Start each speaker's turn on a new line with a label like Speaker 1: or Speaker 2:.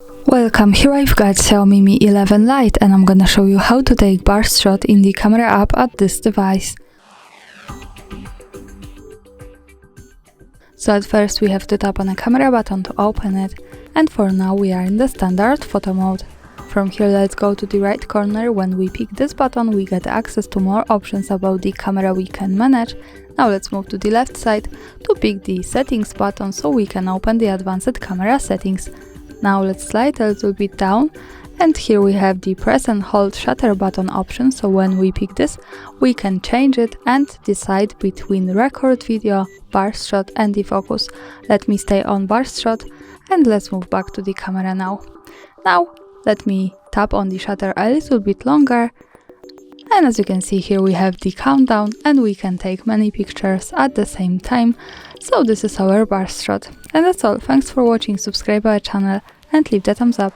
Speaker 1: Welcome, here I've got XIAOMI Mi 11 Lite and I'm gonna show you how to take burst shot in the camera app at this device. So at first we have to tap on a camera button to open it, and for now we are in the standard photo mode. From here let's go to the right corner. When we pick this button we get access to more options about the camera we can manage. Now let's move to the left side to pick the settings button so we can open the advanced camera settings. Now let's slide a little bit down, and here we have the press and hold shutter button option, so when we pick this we can change it and decide between record video, burst shot and defocus. Let me stay on burst shot and let's move back to the camera now. Now let me tap on the shutter a little bit longer, and as you can see here we have the countdown and we can take many pictures at the same time. So this is our burst shot. And that's all. Thanks for watching, subscribe our channel and leave the thumbs up.